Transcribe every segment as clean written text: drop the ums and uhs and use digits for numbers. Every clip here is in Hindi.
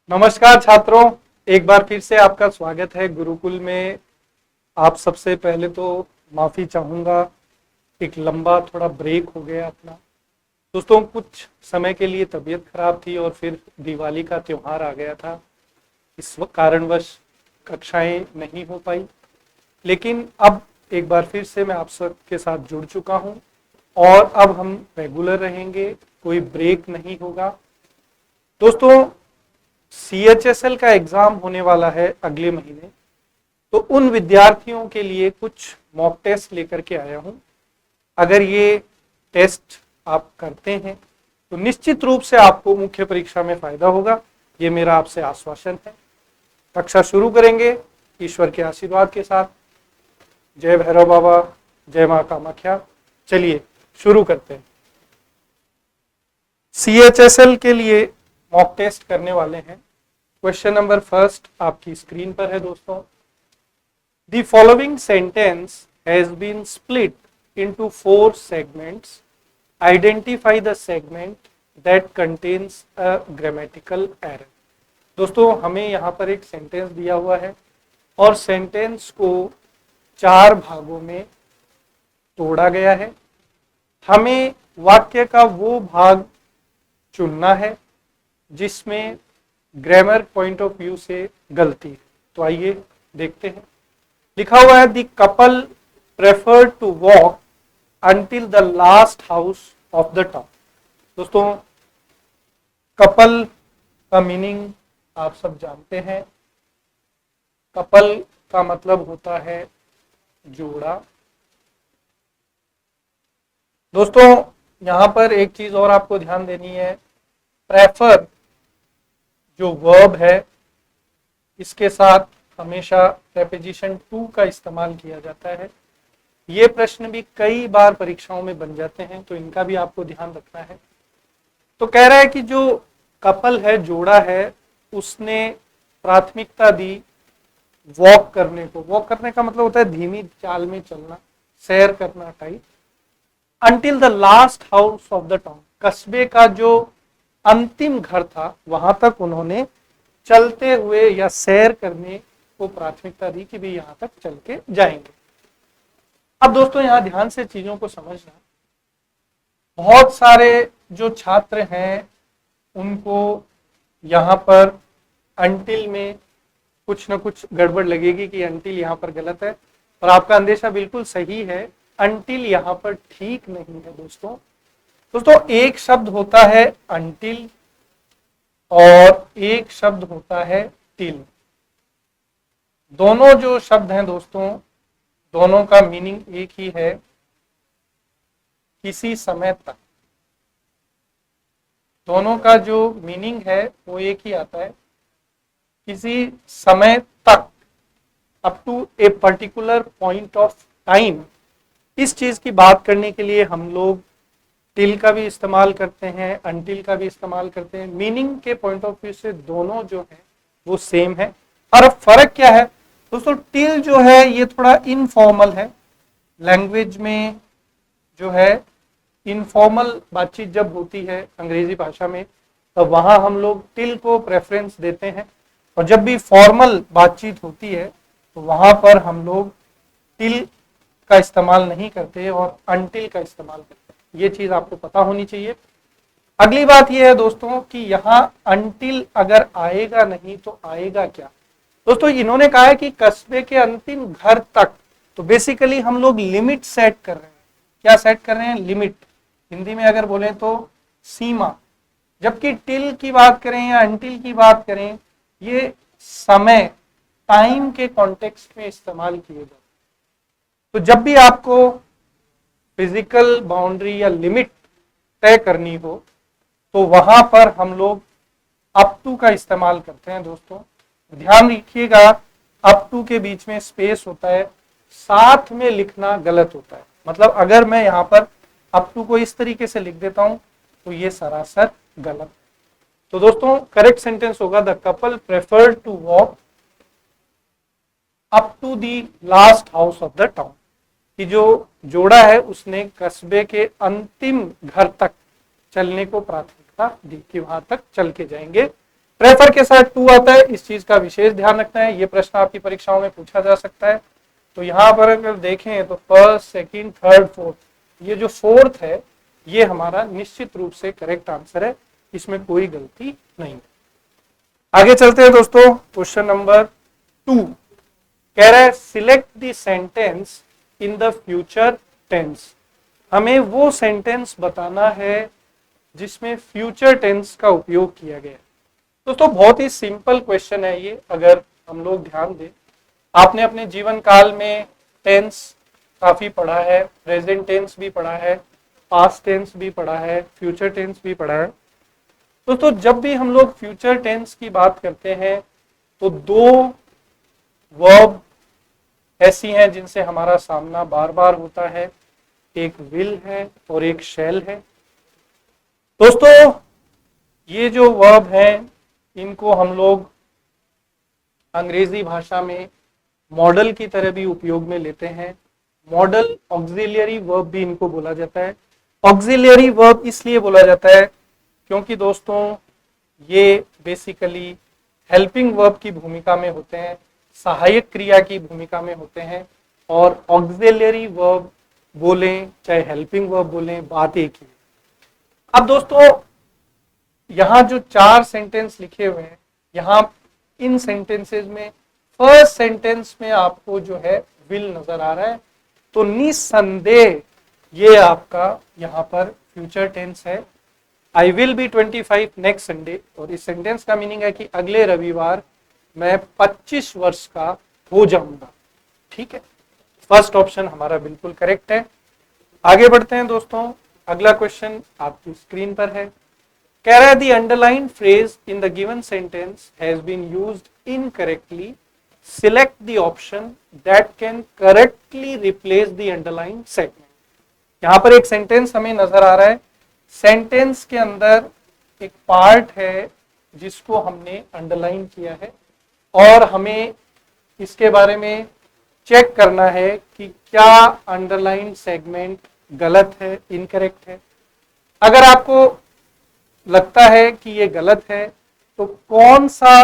नमस्कार छात्रों, एक बार फिर से आपका स्वागत है गुरुकुल में। आप सबसे पहले तो माफ़ी चाहूँगा, एक लंबा थोड़ा ब्रेक हो गया अपना। दोस्तों, कुछ समय के लिए तबीयत खराब थी और फिर दिवाली का त्यौहार आ गया था। इस कारणवश कक्षाएं नहीं हो पाई, लेकिन अब एक बार फिर से मैं आप सबके साथ जुड़ चुका हूँ और अब हम रेगुलर रहेंगे, कोई ब्रेक नहीं होगा। दोस्तों, CHSL का एग्जाम होने वाला है अगले महीने, तो उन विद्यार्थियों के लिए कुछ मॉक टेस्ट लेकर के आया हूं। अगर ये टेस्ट आप करते हैं तो निश्चित रूप से आपको मुख्य परीक्षा में फायदा होगा, ये मेरा आपसे आश्वासन है। कक्षा शुरू करेंगे ईश्वर के आशीर्वाद के साथ। जय भैरव बाबा, जय मां कामाख्या। चलिए शुरू करते हैं। CHSL के लिए मॉक टेस्ट करने वाले हैं। क्वेश्चन नंबर फर्स्ट आपकी स्क्रीन पर है दोस्तों। The following sentence has been split into 4 segments. Identify the segment that contains a grammatical error. दोस्तों, हमें यहां पर एक सेंटेंस दिया हुआ है और सेंटेंस को 4 भागों में तोड़ा गया है। हमें वाक्य का वो भाग चुनना है जिसमें ग्रामर पॉइंट ऑफ व्यू से गलती है। तो आइए देखते हैं। लिखा हुआ है the couple prefer to walk until the last house of the town. दोस्तों, कपल का मीनिंग आप सब जानते हैं। कपल का मतलब होता है जोड़ा। दोस्तों, यहां पर एक चीज और आपको ध्यान देनी है। प्रेफर जो वर्ब है, इसके साथ हमेशा प्रेपोजिशन टू का इस्तेमाल किया जाता है। ये प्रश्न भी कई बार परीक्षाओं में बन जाते हैं, तो इनका भी आपको ध्यान रखना है। तो कह रहा है कि जो कपल है, जोड़ा है, उसने प्राथमिकता दी वॉक करने को। वॉक करने का मतलब होता है धीमी चाल में चलना, सैर करना type. Until the last house of the town, कस्बे का जो अंतिम घर था वहां तक उन्होंने चलते हुए या सैर करने को प्राथमिकता दी कि भी यहां तक चल के जाएंगे। अब दोस्तों, यहां ध्यान से चीजों को समझना। बहुत सारे जो छात्र हैं उनको यहां पर अंटिल में कुछ ना कुछ गड़बड़ लगेगी कि अंटिल यहां पर गलत है, और आपका अंदेशा बिल्कुल सही है। अंटिल यहां पर ठीक नहीं है दोस्तों। दोस्तों, एक शब्द होता है अंटिल और एक शब्द होता है टिल। दोनों जो शब्द हैं दोस्तों, दोनों का मीनिंग एक ही है, किसी समय तक। दोनों का जो मीनिंग है वो एक ही आता है, किसी समय तक, up to a particular point of time. इस चीज की बात करने के लिए हम लोग टिल का भी इस्तेमाल करते हैं, अंटिल का भी इस्तेमाल करते हैं। मीनिंग के पॉइंट ऑफ व्यू से दोनों जो है वो सेम है। और अब फर्क क्या है दोस्तों? टिल जो है ये थोड़ा इनफॉर्मल है। लैंग्वेज में जो है इनफॉर्मल बातचीत जब होती है अंग्रेजी भाषा में, तब वहां हम लोग टिल को प्रेफरेंस देते हैं, और जब भी फॉर्मल बातचीत होती है तो वहां पर हम लोग टिल का इस्तेमाल नहीं करते और अंटिल का इस्तेमाल करते हैं। ये चीज आपको पता होनी चाहिए। अगली बात यह है दोस्तों कि यहाँ अंटिल अगर आएगा नहीं तो आएगा क्या? दोस्तों, इन्होंने कहा है कि कस्बे के अंतिम घर तक, तो बेसिकली हम लोग लिमिट सेट कर रहे हैं। क्या सेट कर रहे हैं? लिमिट। हिंदी में अगर बोले तो सीमा। जबकि टिल की बात करें या अंटिल की बात करें, ये समय, टाइम के कॉन्टेक्स्ट में इस्तेमाल किए जाते हैं। तो जब भी आपको फिजिकल बाउंड्री या लिमिट तय करनी हो तो वहां पर हम लोग अप टू का इस्तेमाल करते हैं। दोस्तों, ध्यान रखिएगा, अप टू के बीच में स्पेस होता है, साथ में लिखना गलत होता है। मतलब अगर मैं यहां पर अप टू को इस तरीके से लिख देता हूं तो ये सरासर गलत। तो दोस्तों, करेक्ट सेंटेंस होगा the couple preferred to walk up to the last house of the town, कि जो जोड़ा है उसने कस्बे के अंतिम घर तक चलने को प्राथमिकता दी कि वहां तक चल के जाएंगे। प्रेफर के साथ टू आता है, इस चीज का विशेष ध्यान रखना है, ये प्रश्न आपकी परीक्षाओं में पूछा जा सकता है। तो यहाँ पर अगर देखें तो फर्स्ट, सेकंड, थर्ड, फोर्थ, ये जो फोर्थ है ये हमारा निश्चित रूप से करेक्ट आंसर है, इसमें कोई गलती नहीं है। आगे चलते हैं दोस्तों, क्वेश्चन नंबर 2 कह रहा है select the sentence in the future tense. हमें वो सेंटेंस बताना है जिसमें फ्यूचर टेंस का उपयोग किया गया है। दोस्तों बहुत ही सिंपल क्वेश्चन है ये, अगर हम लोग ध्यान दें, आपने अपने जीवन काल में टेंस काफी पढ़ा है, प्रेजेंट टेंस भी पढ़ा है, पास्ट टेंस भी पढ़ा है, फ्यूचर टेंस भी पढ़ा है। दोस्तों जब भी हम लोग फ्यूचर टेंस की बात करते हैं तो दो वर्ब ऐसी हैं जिनसे हमारा सामना बार बार होता है, एक विल है और एक शैल है। दोस्तों ये जो वर्ब हैं इनको हम लोग अंग्रेजी भाषा में मॉडल की तरह भी उपयोग में लेते हैं। मॉडल ऑक्सिलियरी वर्ब भी इनको बोला जाता है। ऑक्सिलियरी वर्ब इसलिए बोला जाता है क्योंकि दोस्तों ये बेसिकली हेल्पिंग वर्ब की भूमिका में होते हैं, सहायक क्रिया की भूमिका में होते हैं। और ऑक्सिलियरी वर्ब बोलें चाहे हेल्पिंग वर्ब बोलें, बात एक ही है। अब दोस्तों यहां जो 4 सेंटेंस लिखे हुए हैं, यहां इन सेंटेंसेस में फर्स्ट सेंटेंस में आपको जो है विल नजर आ रहा है, तो निसंदेह ये आपका यहां पर फ्यूचर टेंस है। I will be 25 next Sunday, और इस सेंटेंस का मीनिंग है कि अगले रविवार मैं 25 वर्ष का हो जाऊंगा। ठीक है, फर्स्ट ऑप्शन हमारा बिल्कुल करेक्ट है। आगे बढ़ते हैं दोस्तों, अगला क्वेश्चन आपकी स्क्रीन पर है। कह रहा है the underline phrase in the given sentence has been used incorrectly, select the option that can correctly replace the underline segment. यहां पर एक सेंटेंस हमें नजर आ रहा है, सेंटेंस के अंदर एक पार्ट है जिसको हमने अंडरलाइन किया है और हमें इसके बारे में चेक करना है कि क्या अंडरलाइन सेगमेंट गलत है, इनकरेक्ट है। अगर आपको लगता है कि ये गलत है तो कौन सा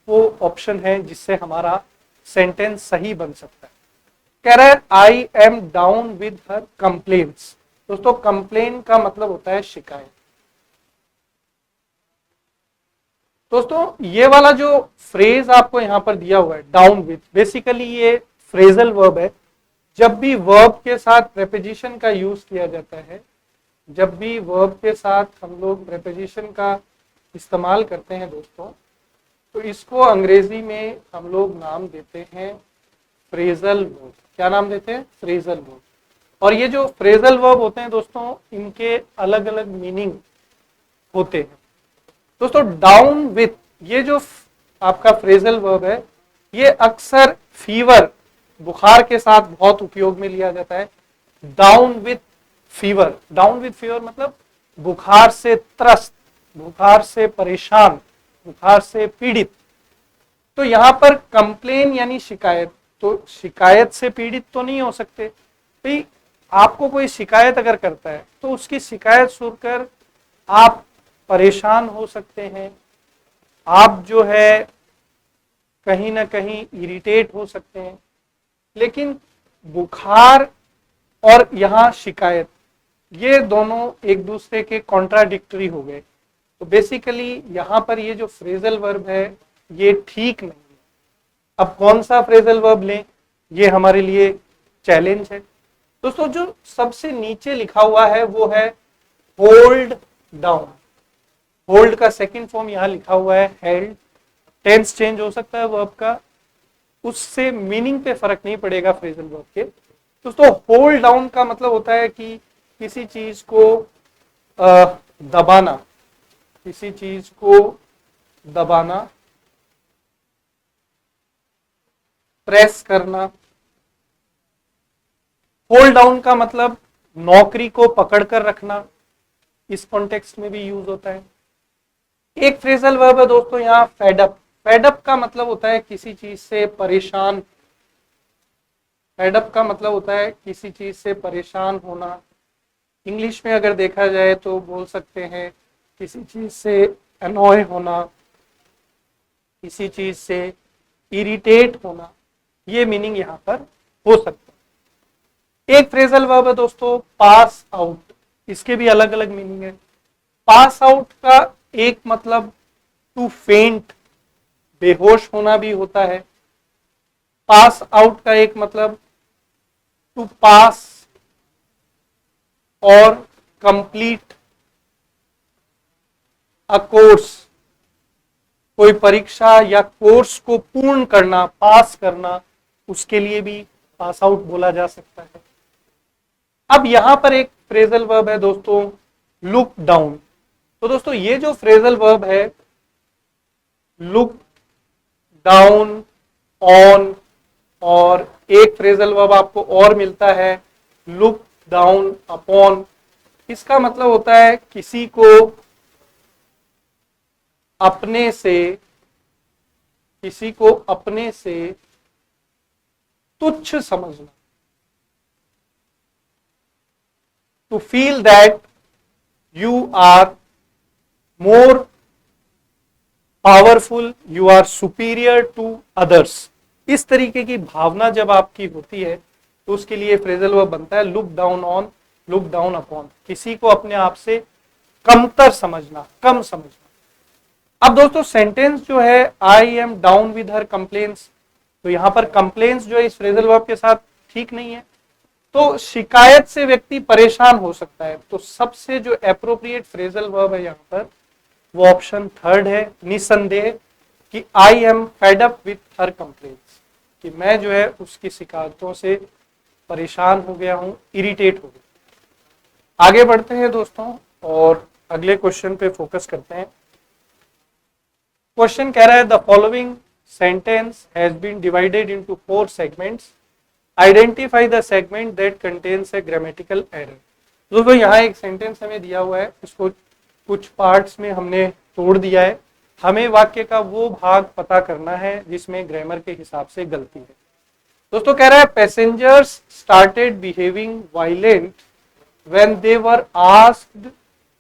वो ऑप्शन है जिससे हमारा सेंटेंस सही बन सकता है। कह रहा है I am down with her complaints. दोस्तों कंप्लेन का मतलब होता है शिकायत। दोस्तों ये वाला जो फ्रेज आपको यहां पर दिया हुआ है डाउन विद, बेसिकली ये फ्रेजल वर्ब है। जब भी वर्ब के साथ प्रेपोजिशन का यूज किया जाता है, जब भी वर्ब के साथ हम लोग प्रेपोजिशन का इस्तेमाल करते हैं दोस्तों, तो इसको अंग्रेजी में हम लोग नाम देते हैं फ्रेजल वर्ब। क्या नाम देते हैं? Phrasal verb. और ये जो फ्रेजल वर्ब होते हैं दोस्तों, इनके अलग अलग मीनिंग होते हैं। दोस्तों डाउन विथ ये जो आपका फ्रेजल वर्ब है, ये अक्सर फीवर, बुखार के साथ बहुत उपयोग में लिया जाता है। Down with fever, down with fever मतलब बुखार से त्रस्त, बुखार से परेशान, बुखार से पीड़ित। तो यहां पर कंप्लेन यानी शिकायत, तो शिकायत से पीड़ित तो नहीं हो सकते भाई। आपको कोई शिकायत अगर करता है तो उसकी शिकायत सुनकर आप परेशान हो सकते हैं, आप जो है कहीं ना कहीं इरिटेट हो सकते हैं। लेकिन बुखार और यहां शिकायत, ये दोनों एक दूसरे के कॉन्ट्राडिक्टरी हो गए। तो बेसिकली यहां पर ये जो फ्रेजल वर्ब है ये ठीक नहीं है। अब कौन सा फ्रेजल वर्ब लें, ये हमारे लिए चैलेंज है। दोस्तों जो सबसे नीचे लिखा हुआ है वो है होल्ड डाउन। होल्ड का सेकंड फॉर्म यहां लिखा हुआ है हेल्ड। टेंस चेंज हो सकता है वर्ब का, उससे मीनिंग पे फर्क नहीं पड़ेगा फ्रेजल वर्ब के। दोस्तों होल्ड डाउन का मतलब होता है कि किसी चीज को दबाना, किसी चीज को दबाना, प्रेस करना। होल्ड डाउन का मतलब नौकरी को पकड़ कर रखना, इस कॉन्टेक्स्ट में भी यूज होता है। एक फ्रेजल वर्ब है दोस्तों यहाँ फेडअप। फेडअप का मतलब होता है किसी चीज से परेशान, फेडअप का मतलब होता है किसी चीज से परेशान होना। इंग्लिश में अगर देखा जाए तो बोल सकते हैं किसी चीज से अनॉय होना, किसी चीज से इरिटेट होना, ये मीनिंग यहां पर हो सकता है। एक फ्रेजल वर्ब है दोस्तों पास आउट, इसके भी अलग अलग मीनिंग है। पास आउट का एक मतलब टू फेंट, बेहोश होना भी होता है। पास आउट का एक मतलब टू पास और कंप्लीट अ कोर्स, कोई परीक्षा या कोर्स को पूर्ण करना, पास करना, उसके लिए भी पास आउट बोला जा सकता है। अब यहां पर एक फ्रेजल वर्ब है दोस्तों लुक डाउन। तो दोस्तों ये जो फ्रेजल वर्ब है लुक डाउन ऑन, और एक फ्रेजल वर्ब आपको और मिलता है लुक डाउन अपॉन। इसका मतलब होता है किसी को अपने से, किसी को अपने से तुच्छ समझना, to feel that you are more powerful, you are superior to others. इस तरीके की भावना जब आपकी होती है तो उसके लिए फ्रेजल वर्ब बनता है look down on, look down upon, किसी को अपने आप से कमतर समझना, कम समझना। अब दोस्तों सेंटेंस जो है I am down with her complains, तो यहां पर कंप्लेन्स जो है इस फ्रेजल वर्ब के साथ ठीक नहीं है, तो शिकायत से व्यक्ति परेशान हो सकता है। तो सबसे जो एप्रोप्रिएट फ्रेजल वर्ब है यहां पर वो ऑप्शन थर्ड है, निसंदेह, कि I am fed up with her complains, कि मैं जो है उसकी शिकायतों से परेशान हो गया हूं, इरिटेट हो गया। आगे बढ़ते हैं दोस्तों और अगले क्वेश्चन पे फोकस करते हैं। क्वेश्चन कह रहा है the following sentence has been divided into 4 segments, identify the segment that contains a grammatical error. दोस्तों यहाँ एक सेंटेंस हमें दिया हुआ है, इसको कुछ पार्ट्स में हमने तोड़ दिया है। हमें वाक्य का वो भाग पता करना है जिसमें ग्रामर के हिसाब से गलती है। दोस्तों कह रहा है passengers started behaving violent when they were asked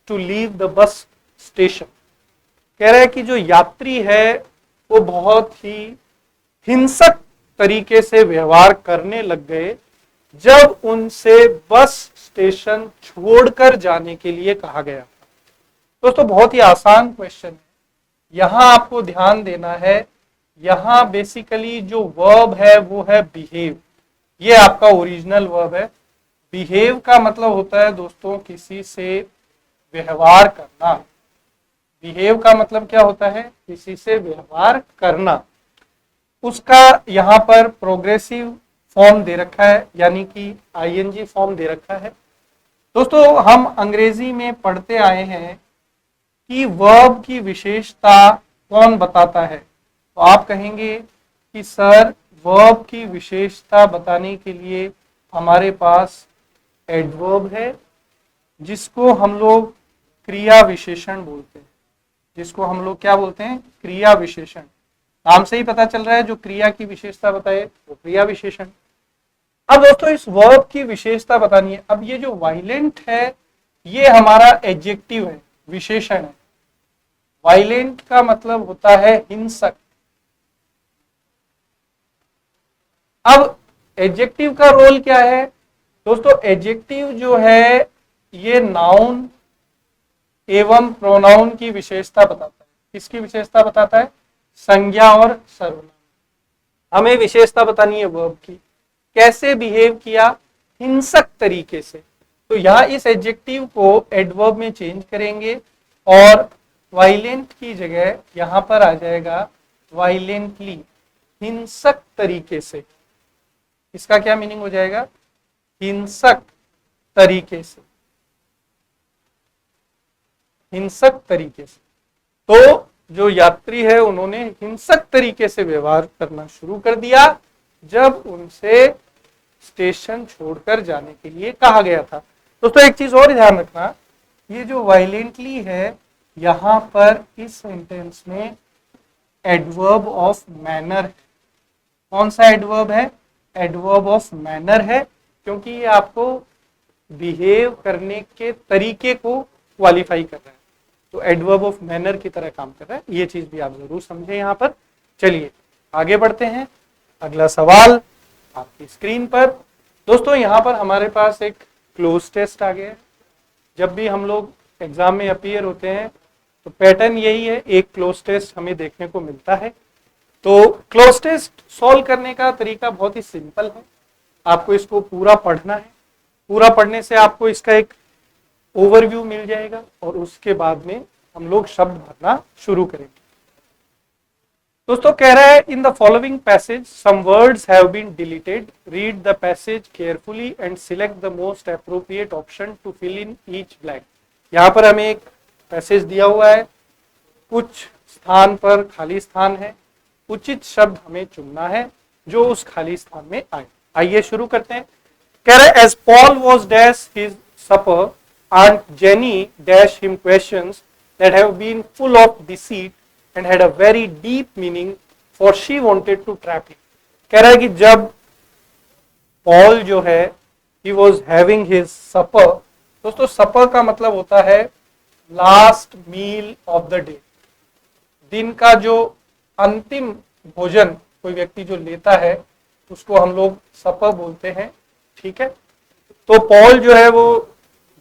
to leave the bus station. कह रहा है कि जो यात्री है वो बहुत ही हिंसक तरीके से व्यवहार करने लग गए जब उनसे बस स्टेशन छोड़कर जाने के लिए कहा गया। दोस्तों बहुत ही आसान क्वेश्चन है, यहां आपको ध्यान देना है। यहां बेसिकली जो वर्ब है वो है बिहेव, ये आपका ओरिजिनल वर्ब है। बिहेव का मतलब होता है दोस्तों किसी से व्यवहार करना। बिहेव का मतलब क्या होता है? किसी से व्यवहार करना। उसका यहाँ पर प्रोग्रेसिव फॉर्म दे रखा है, यानी कि आईएनजी फॉर्म दे रखा है। दोस्तों हम अंग्रेजी में पढ़ते आए हैं कि वर्ब की विशेषता कौन बताता है, तो आप कहेंगे कि सर वर्ब की विशेषता बताने के लिए हमारे पास एडवर्ब है, जिसको हम लोग क्रिया विशेषण बोलते हैं। जिसको हम लोग क्या बोलते हैं? क्रिया विशेषण। नाम से ही पता चल रहा है जो क्रिया की विशेषता बताए वो क्रिया विशेषण। अब दोस्तों इस वर्ब की विशेषता बतानी है। अब ये जो वायलेंट है ये हमारा एडजेक्टिव है, विशेषण है। वायलेंट का मतलब होता है हिंसक। अब एडजेक्टिव का रोल क्या है दोस्तों? एडजेक्टिव जो है ये नाउन एवं प्रोनाउन की विशेषता बताता है। किसकी विशेषता बताता है? संज्ञा और सर्वनाम। हमें विशेषता बतानी है वर्ब की, कैसे बिहेव किया? हिंसक तरीके से। तो यहां इस एडजेक्टिव को एडवर्ब में चेंज करेंगे और वायलेंट की जगह यहां पर आ जाएगा वायलेंटली, हिंसक तरीके से। इसका क्या मीनिंग हो जाएगा? हिंसक तरीके से, हिंसक तरीके से। तो जो यात्री है उन्होंने हिंसक तरीके से व्यवहार करना शुरू कर दिया जब उनसे स्टेशन छोड़कर जाने के लिए कहा गया था। दोस्तों एक चीज और ध्यान रखना, ये जो वायलेंटली है यहां पर इस सेंटेंस में एडवर्ब ऑफ मैनर है। कौन सा एडवर्ब है? एडवर्ब ऑफ मैनर है, क्योंकि ये आपको बिहेव करने के तरीके को क्वालिफाई कर रहा है। तो एडवर्ब ऑफ मैनर की तरह काम कर रहा है, ये चीज भी आप जरूर समझें यहाँ पर। चलिए आगे बढ़ते हैं। अगला सवाल आपकी स्क्रीन पर। दोस्तों यहाँ पर हमारे पास एक क्लोज टेस्ट आ गया है। जब भी हम लोग एग्जाम में अपीयर होते हैं तो पैटर्न यही है, एक क्लोज टेस्ट हमें देखने को मिलता है। तो क्लोज टेस्ट सॉल्व करने का तरीका बहुत ही सिंपल है। आपको इसको पूरा पढ़ना है, पूरा पढ़ने से आपको इसका एक ओवरव्यू मिल जाएगा और उसके बाद में हम लोग शब्द भरना शुरू करेंगे। दोस्तों कह रहा है in the following passage some words have been deleted, read the passage carefully and select the most appropriate option to fill in each blank. यहाँ पर हमें एक पैसेज दिया हुआ है, कुछ स्थान पर खाली स्थान है, उचित शब्द हमें चुनना है जो उस खाली स्थान में आए। आइए शुरू करते हैं। कह रहे as Paul was dash his supper Aunt Jenny dash him questions that have been full of deceit and had a very deep meaning, for she wanted to trap him. कह रहा है कि जब पॉल जो है he was having his supper, दोस्तों सपर का मतलब होता है last meal of the day, दिन का जो अंतिम भोजन कोई व्यक्ति जो लेता है उसको हम लोग सपर बोलते हैं। ठीक है, तो पॉल जो है वो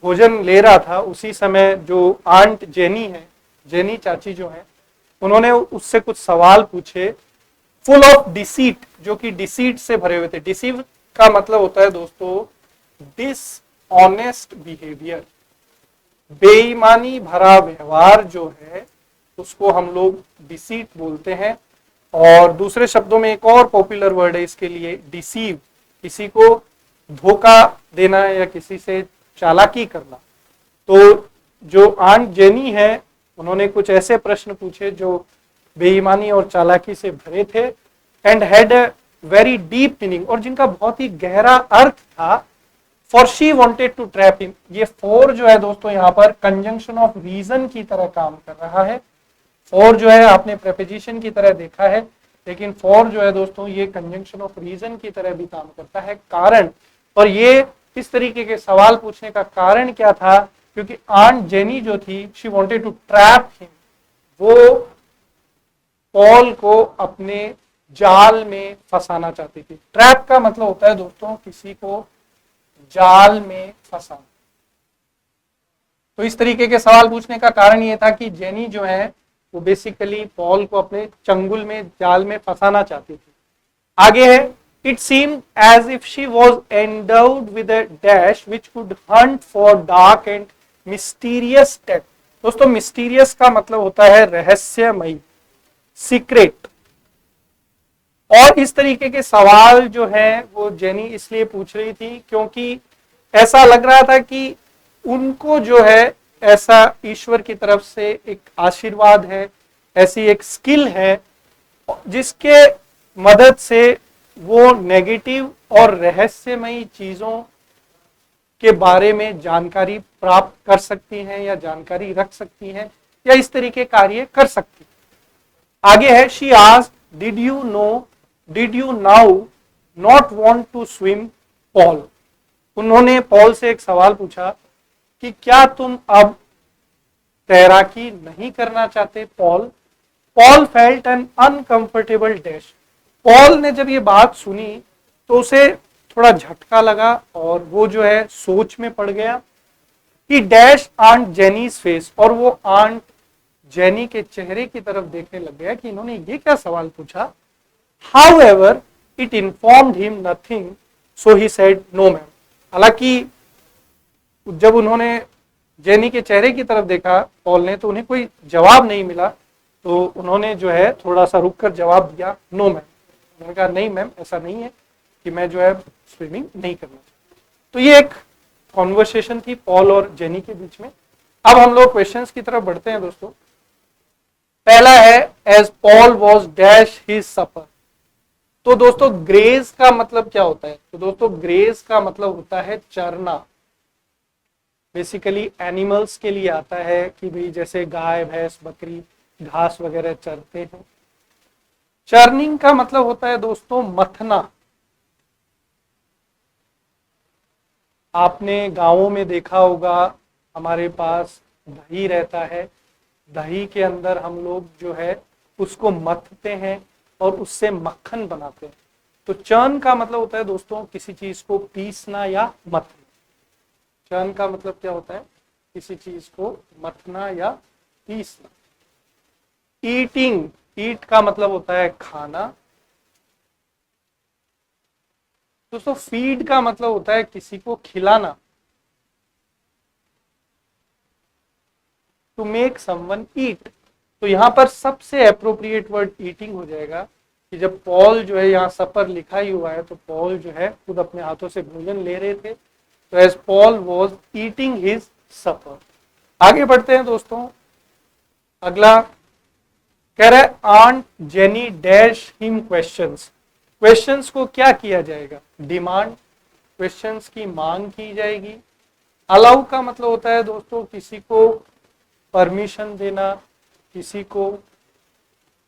भोजन ले रहा था, उसी समय जो आंट जेनी है, जेनी चाची जो है, उन्होंने उससे कुछ सवाल पूछे फुल ऑफ डिसीट, जो कि डिसीट से भरे हुए थे। डिसीव का मतलब होता है दोस्तों डिसऑनेस्ट बिहेवियर, बेईमानी भरा व्यवहार जो है उसको हम लोग डिसीट बोलते हैं। और दूसरे शब्दों में एक और पॉपुलर वर्ड है इसके लिए डिसीव, किसी को धोखा देना या किसी से चालाकी करना। तो जो आंट जेनी है उन्होंने कुछ ऐसे प्रश्न पूछे जो बेईमानी और चालाकी से भरे थे and had a very deep meaning, और जिनका बहुत ही गहरा अर्थ था। For she wanted to trap him, ये फॉर जो है दोस्तों यहाँ पर कंजंक्शन ऑफ रीजन की तरह काम कर रहा है। फॉर जो है आपने प्रेपोजिशन की तरह देखा है, लेकिन फॉर जो है दोस्तों ये कंजंक्शन ऑफ रीजन की तरह भी काम करता है। कारण, और ये इस तरीके के सवाल पूछने का कारण क्या था, क्योंकि आंट जेनी जो थी she wanted to trap him, वो पॉल को अपने जाल में फंसाना चाहती थी। ट्रैप का मतलब होता है दोस्तों किसी को जाल में फंसाना। तो इस तरीके के सवाल पूछने का कारण ये था कि जेनी जो है वो बेसिकली पॉल को अपने चंगुल में, जाल में फंसाना चाहती थी। आगे है It seemed as if she was endowed with a dash which could hunt for dark and mysterious text. दोस्तों mysterious का मतलब होता है रहस्यमयी, सीक्रेट। और इस तरीके के सवाल जो है वो जेनी इसलिए पूछ रही थी क्योंकि ऐसा लग रहा था कि उनको जो है ऐसा ईश्वर की तरफ से एक आशीर्वाद है, ऐसी एक स्किल है जिसके मदद से वो नेगेटिव और रहस्यमयी चीजों के बारे में जानकारी प्राप्त कर सकती हैं या जानकारी रख सकती हैं या इस तरीके कार्य कर सकती हैं। आगे है she asked did you now not want to swim Paul. उन्होंने पॉल से एक सवाल पूछा कि क्या तुम अब तैराकी नहीं करना चाहते Paul. Paul felt an uncomfortable dash. Paul ने जब ये बात सुनी तो उसे थोड़ा झटका लगा और वो जो है सोच में पड़ गया। ही डैश आंट जेनीज फेस, और वो आंट जेनी के चेहरे की तरफ देखने लग गया कि इन्होंने ये क्या सवाल पूछा। However it informed him nothing, so he said no ma'am. हालांकि जब उन्होंने जेनी के चेहरे की तरफ देखा पॉल ने, तो उन्हें कोई जवाब नहीं मिला, तो उन्होंने जो है थोड़ा सा रुककर जवाब दिया नो मैम। उन्होंने कहा नहीं मैम, ऐसा नहीं है कि मैं जो है स्विमिंग नहीं करना चाहती। तो ये एक कॉन्वर्सेशन थी पॉल और जेनी के बीच में। अब हम लोग क्वेश्चंस की तरफ बढ़ते हैं दोस्तों। पहला है as Paul was dash his supper. तो दोस्तों ग्रेज का मतलब क्या होता है, तो दोस्तों ग्रेज का मतलब होता है चरना। बेसिकली एनिमल्स के लिए आता है कि भाई जैसे गाय भैंस बकरी घास वगैरह चरते हैं। चर्निंग का मतलब होता है दोस्तों मथना। आपने गांवों में देखा होगा हमारे पास दही रहता है, दही के अंदर हम लोग जो है उसको मथते हैं और उससे मक्खन बनाते हैं। तो चर्न का मतलब होता है दोस्तों किसी चीज को पीसना या मथना। चर्न का मतलब क्या होता है? किसी चीज को मथना या पीसना। ईटिंग, ईट का मतलब होता है खाना। दोस्तों फीड का मतलब होता है किसी को खिलाना। टू मेक समवन ईट। तो यहां पर सबसे अप्रोप्रिएट वर्ड ईटिंग हो जाएगा कि जब पॉल जो है, यहाँ सपर लिखा ही हुआ है, तो पॉल जो है खुद अपने हाथों से भोजन ले रहे थे। तो as Paul was eating his supper. आगे बढ़ते हैं दोस्तों। अगला कह रहा है aunt Jenny dash him questions. Questions को क्या किया जाएगा? डिमांड, क्वेश्चंस की मांग की जाएगी। अलाउ का मतलब होता है दोस्तों किसी को परमिशन देना, किसी को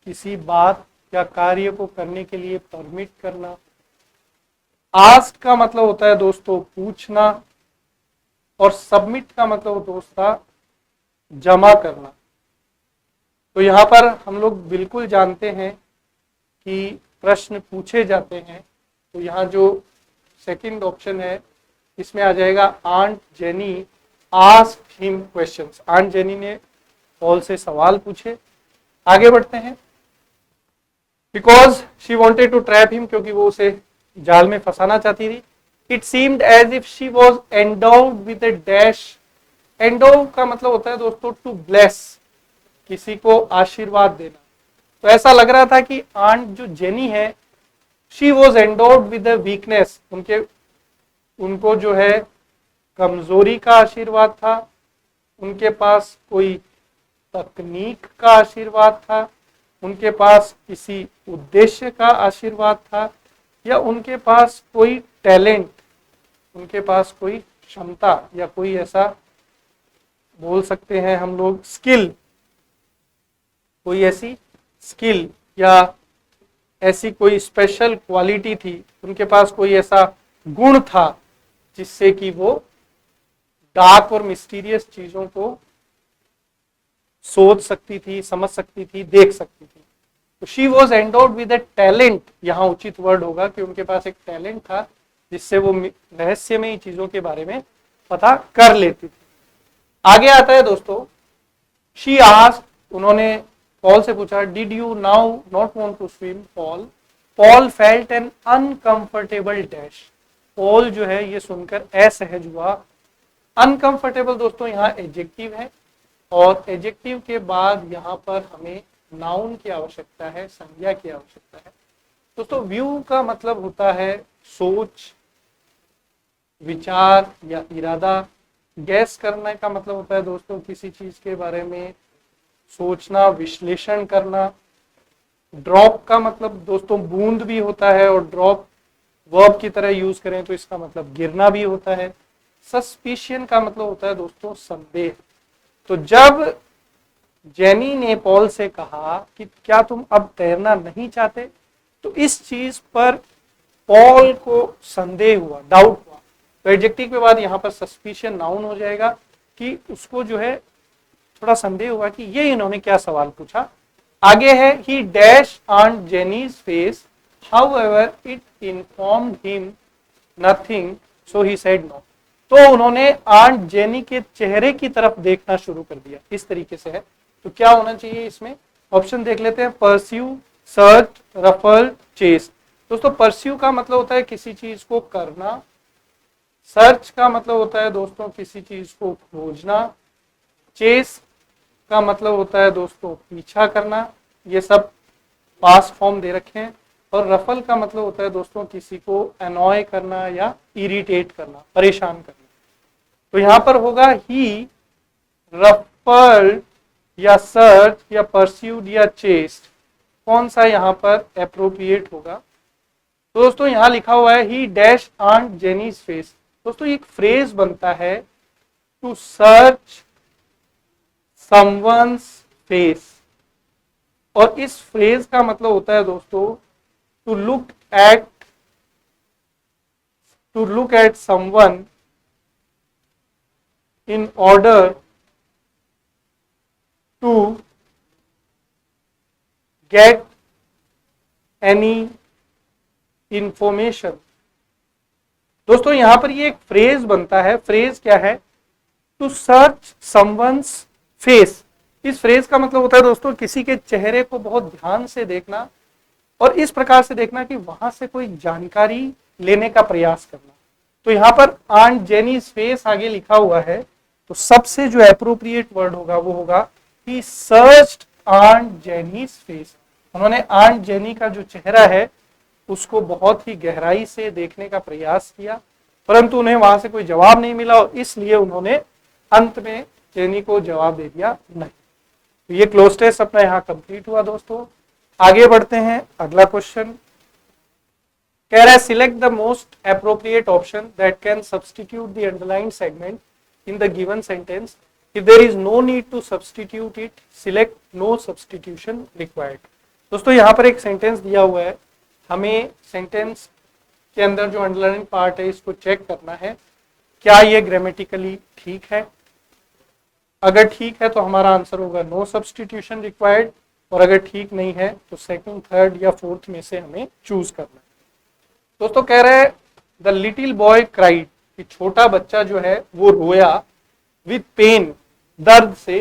किसी बात या कार्य को करने के लिए परमिट करना। आस्क का मतलब होता है दोस्तों पूछना, और सबमिट का मतलब दोस्तों जमा करना। तो यहां पर हम लोग बिल्कुल जानते हैं कि प्रश्न पूछे जाते हैं। तो यहाँ जो सेकंड ऑप्शन है इसमें आ जाएगा aunt Jenny asked him questions. Aunt Jenny ने पॉल से सवाल पूछे। आगे बढ़ते हैं। Because she wanted to trap him, क्योंकि वो उसे जाल में फंसाना चाहती थी। It seemed as if she was endowed with a dash. Endow का मतलब होता है दोस्तों टू ब्लेस, किसी को आशीर्वाद देना। तो ऐसा लग रहा था कि आंट जो जेनी है, she was endowed with a weakness. उनको जो है कमजोरी का आशीर्वाद था, उनके पास कोई तकनीक का आशीर्वाद था, उनके पास किसी उद्देश्य का आशीर्वाद था, या उनके पास कोई टैलेंट, उनके पास कोई क्षमता, या कोई ऐसा बोल सकते हैं हम लोग स्किल, कोई ऐसी स्किल या ऐसी कोई स्पेशल क्वालिटी थी, उनके पास कोई ऐसा गुण था जिससे कि वो डार्क और मिस्टीरियस चीजों को सोच सकती थी, समझ सकती थी, देख सकती थी। तो she was endowed with a talent. यहां उचित वर्ड होगा कि उनके पास एक टैलेंट था जिससे वो रहस्यमयी चीजों के बारे में पता कर लेती थी। आगे आता है दोस्तों, शी आस्क्ड, उन्होंने पॉल से पूछा, did you now not want to swim Paul? Paul felt an uncomfortable dash. Paul जो है ये सुनकर असहज हुआ। अनकंफर्टेबल दोस्तों यहाँ एडजेक्टिव है, और एडजेक्टिव के बाद यहाँ पर हमें नाउन की आवश्यकता है, संज्ञा की आवश्यकता है। दोस्तों व्यू का मतलब होता है सोच, विचार या इरादा। गैस करने का मतलब होता है दोस्तों किसी चीज के बारे में सोचना, विश्लेषण करना। ड्रॉप का मतलब दोस्तों बूंद भी होता है, और ड्रॉप वर्ब की तरह यूज करें तो इसका मतलब गिरना भी होता है। सस्पिशियन का मतलब होता है दोस्तों संदेह। तो जब जेनी ने पॉल से कहा कि क्या तुम अब तैरना नहीं चाहते, तो इस चीज पर पॉल को संदेह हुआ, डाउट हुआ। तो एडजेक्टिव के बाद यहाँ पर सस्पिशियन नाउन हो जाएगा कि उसको जो है थोड़ा संदेह हुआ कि ये इन्होंने क्या सवाल पूछा। आगे है he dash on Jenny's face, however it informed him nothing, so he said no. तो उन्होंने आंट जेनी के चेहरे की तरफ देखना शुरू कर दिया। इस तरीके से है। तो क्या होना चाहिए इसमें? ऑप्शन देख लेते हैं। Pursue, search, ruffle, chase. दोस्तों परस्यू का मतलब होता है किसी चीज को करना। सर्च का मतलब होता है दोस्तों किसी चीज को खोजना। चेस का मतलब होता है दोस्तों पीछा करना। ये सब पास्ट फॉर्म दे रखे हैं। और रफल का मतलब होता है दोस्तों किसी को अनॉय करना या इरिटेट करना, परेशान करना। तो यहां पर होगा ही रफल्ड या सर्च या परस्यूड या चेस्ट। कौन सा यहां पर एप्रोप्रिएट होगा? तो दोस्तों यहां लिखा हुआ है he dash on Jenny's face. दोस्तों एक फ्रेज बनता है टू सर्च समवन्स फेस, और इस फ्रेज का मतलब होता है दोस्तों to look at someone in order to get any information. दोस्तों यहां पर ये एक फ्रेज बनता है। फ्रेज क्या है? To search someone's face. इस फ्रेज का मतलब होता है दोस्तों किसी के चेहरे को बहुत ध्यान से देखना और इस प्रकार से देखना कि वहां से कोई जानकारी लेने का प्रयास करना। तो यहां पर आंट जेनीज फेस आगे लिखा हुआ है, तो सबसे जो एप्रोप्रिएट वर्ड होगा वो होगा ही सर्च्ड आंट जेनीज फेस। उन्होंने आंट जेनी का जो चेहरा है उसको बहुत ही गहराई से देखने का प्रयास किया, परंतु उन्हें वहां से कोई जवाब नहीं मिला और इसलिए उन्होंने अंत में जेनी को जवाब दे दिया नहीं। तो ये क्लोज टेस्ट अपना यहाँ कंप्लीट हुआ दोस्तों। आगे बढ़ते हैं, अगला क्वेश्चन कह रहा है select the most appropriate option that can substitute the underline segment in the given sentence. If there is no need to substitute it, select no substitution required. दोस्तों यहाँ पर एक सेंटेंस दिया हुआ है, हमें सेंटेंस के अंदर जो अंडरलाइन पार्ट है इसको चेक करना है, क्या ये ग्रामेटिकली ठीक है। अगर ठीक है तो हमारा आंसर होगा नो सब्स्टिट्यूशन रिक्वायर्ड, और अगर ठीक नहीं है तो सेकंड, थर्ड या फोर्थ में से हमें चूज करना है। दोस्तों कह रहे हैं द लिटिल बॉय क्राइड, कि छोटा बच्चा जो है वो रोया विथ पेन, दर्द से,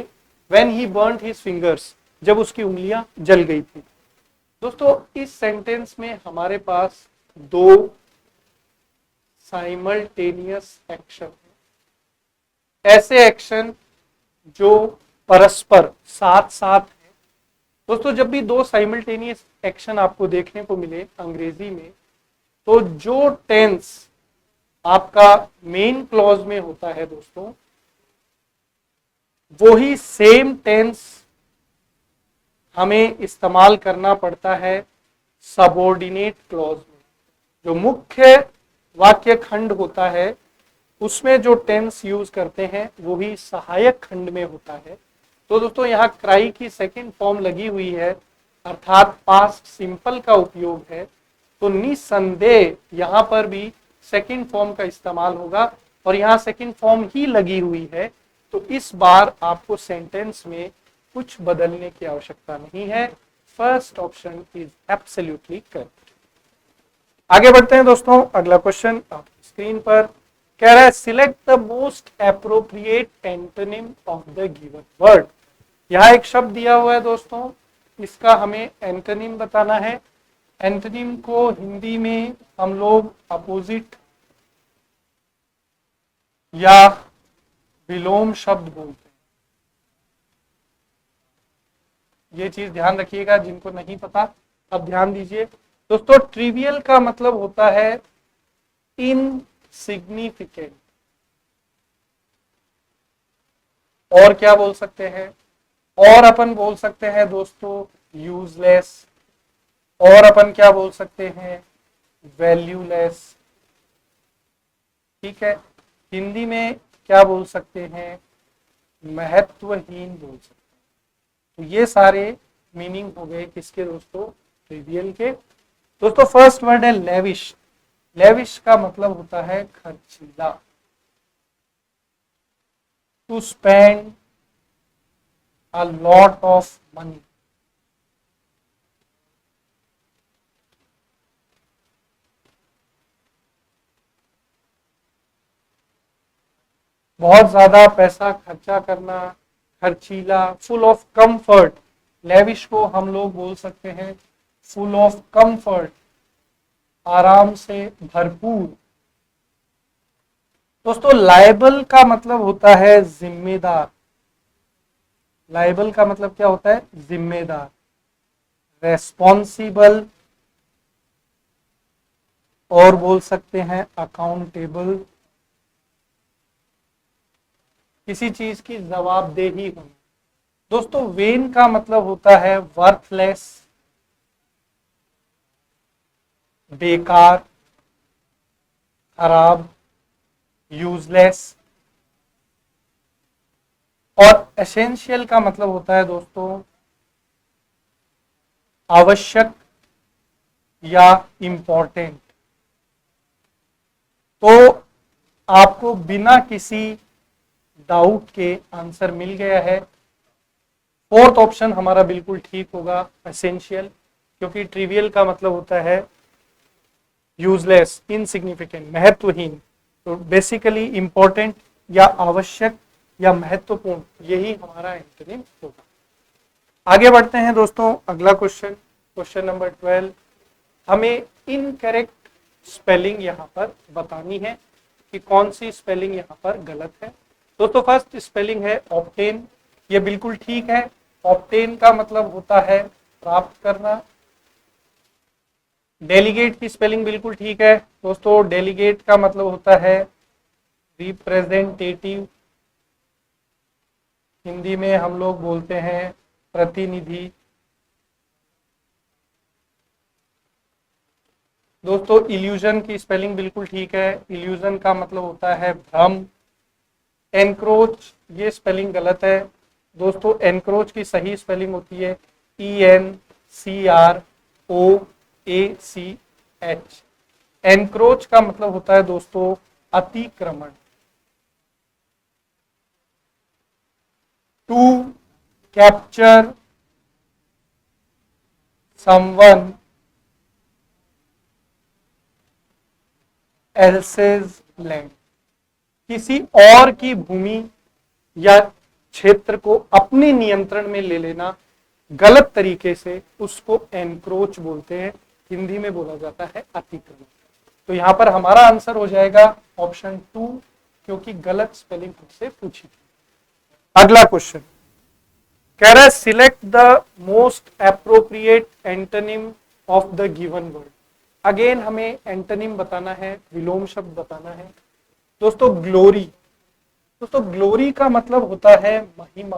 when he burned his fingers, जब उसकी उंगलियां जल गई थी। दोस्तों इस सेंटेंस में हमारे पास दो साइमल्टेनियस एक्शन है, ऐसे एक्शन जो परस्पर साथ साथ है। दोस्तों जब भी दो साइमल्टेनियस एक्शन आपको देखने को मिले अंग्रेजी में, तो जो टेंस आपका मेन क्लॉज में होता है दोस्तों, वो ही सेम टेंस हमें इस्तेमाल करना पड़ता है सबऑर्डिनेट क्लॉज में। जो मुख्य वाक्य खंड होता है उसमें जो टेंस यूज करते हैं वो भी सहायक खंड में होता है। तो दोस्तों यहाँ क्राई की सेकंड फॉर्म लगी हुई है, अर्थात पास्ट सिंपल का उपयोग है, तो निसंदेह यहाँ पर भी सेकंड फॉर्म का इस्तेमाल होगा और यहाँ सेकंड फॉर्म ही लगी हुई है, तो इस बार आपको सेंटेंस में कुछ बदलने की आवश्यकता नहीं है। First option is absolutely correct. आगे बढ़ते हैं दोस्तों, अगला क्वेश्चन आपकी स्क्रीन पर कह रहा है select the most appropriate antonym of the given word. यहां एक शब्द दिया हुआ है दोस्तों, इसका हमें एंटोनिम बताना है। एंटोनिम को हिंदी में हम लोग अपोजिट या विलोम शब्द बोलते हैं। ये चीज ध्यान रखिएगा, जिनको नहीं पता अब ध्यान दीजिए। दोस्तों ट्रिवियल का मतलब होता है इनसिग्निफिकेंट, और क्या बोल सकते हैं, और अपन बोल सकते हैं दोस्तों यूजलेस, और अपन क्या बोल सकते हैं वैल्यूलेस। ठीक है, हिंदी में क्या बोल सकते हैं महत्वहीन बोल सकते हैं। तो ये सारे मीनिंग हो गए किसके दोस्तों, ट्रिवियल के। दोस्तों फर्स्ट वर्ड है लेविश। लेविश का मतलब होता है खर्चीला, to spend a lot of money. बहुत ज्यादा पैसा खर्चा करना, खर्चीला, फुल ऑफ कंफर्ट। लेविश को हम लोग बोल सकते हैं फुल ऑफ कंफर्ट, आराम से भरपूर। दोस्तों लायबल का मतलब होता है जिम्मेदार। लायबल का मतलब क्या होता है, जिम्मेदार। रेस्पॉन्सिबल और बोल सकते हैं अकाउंटेबल, किसी चीज की जवाबदेही होना। दोस्तों वेन का मतलब होता है वर्थलेस, बेकार, खराब, यूजलेस। और एसेंशियल का मतलब होता है दोस्तों आवश्यक या इंपॉर्टेंट। तो आपको बिना किसी डाउट के आंसर मिल गया है। फोर्थ ऑप्शन हमारा बिल्कुल ठीक होगा, एसेंशियल। क्योंकि ट्रिवियल का मतलब होता है यूजलेस, इनसिग्निफिकेंट, महत्वहीन। तो बेसिकली इंपॉर्टेंट या आवश्यक या महत्वपूर्ण, यही हमारा एंटोनिम होगा। आगे बढ़ते हैं दोस्तों, अगला क्वेश्चन, क्वेश्चन नंबर 12। हमें इनकरेक्ट स्पेलिंग यहाँ पर बतानी है कि कौन सी स्पेलिंग यहाँ पर गलत है। दोस्तों फर्स्ट स्पेलिंग है ऑब्टेन, ये बिल्कुल ठीक है। ऑब्टेन का मतलब होता है प्राप्त करना। डेलीगेट की स्पेलिंग बिल्कुल ठीक है दोस्तों, डेलीगेट का मतलब होता है रिप्रेजेंटेटिव, हिंदी में हम लोग बोलते हैं प्रतिनिधि। दोस्तों इल्यूजन की स्पेलिंग बिल्कुल ठीक है, इल्यूजन का मतलब होता है भ्रम। एनक्रोच, ये स्पेलिंग गलत है दोस्तों, एनक्रोच की सही स्पेलिंग होती है ENCROACH। एनक्रोच का मतलब होता है दोस्तों अतिक्रमण। To capture someone else's land, किसी और की भूमि या क्षेत्र को अपने नियंत्रण में ले लेना गलत तरीके से, उसको एनक्रोच बोलते हैं, हिंदी में बोला जाता है अतिक्रमण। तो यहां पर हमारा आंसर हो जाएगा ऑप्शन 2, क्योंकि गलत स्पेलिंग हमसे पूछी थी। अगला क्वेश्चन कह रहा है select the most appropriate antonym of the given word. Again हमें एंटोनिम बताना है, विलोम शब्द बताना है। दोस्तों ग्लोरी, दोस्तों ग्लोरी का मतलब होता है महिमा,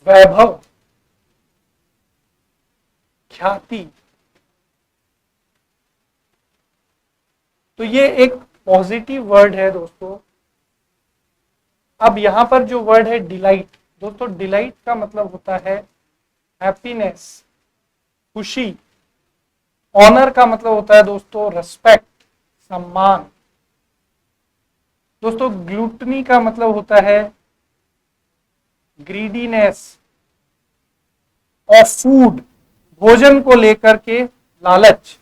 वैभव, ख्याति। तो ये एक पॉजिटिव वर्ड है दोस्तों। अब यहां पर जो वर्ड है डिलाइट, दोस्तों डिलाइट का मतलब होता है हैप्पीनेस, खुशी। ऑनर का मतलब होता है दोस्तों रेस्पेक्ट, सम्मान। दोस्तों ग्लूटनी का मतलब होता है ग्रीडीनेस ऑफ फूड, भोजन को लेकर के लालच,